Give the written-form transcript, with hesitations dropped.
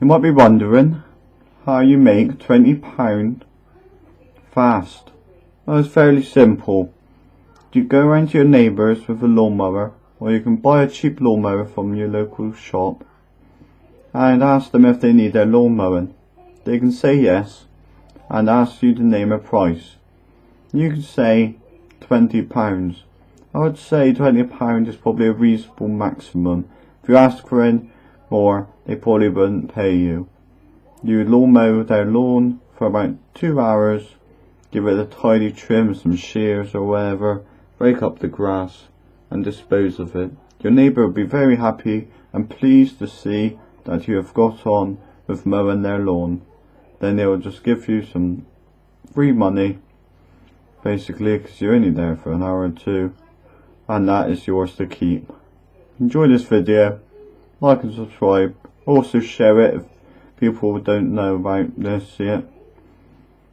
You might be wondering how you make £20 fast. Well, it's fairly simple. You go around to your neighbours with a lawnmower, or you can buy a cheap lawnmower from your local shop and ask them if they need their lawn mowing. They can say yes and ask you to name a price. You can say £20. I would say £20 is probably a reasonable maximum. If you ask for any more, they probably wouldn't pay you. You lawn mow their lawn for about 2 hours, give it a tidy trim, some shears or whatever, break up the grass and dispose of it. Your neighbour will be very happy and pleased to see that you have got on with mowing their lawn. Then they will just give you some free money, basically, because you're only there for an hour or two, and that is yours to keep. Enjoy this video, like and subscribe, also share it if people don't know about this yet.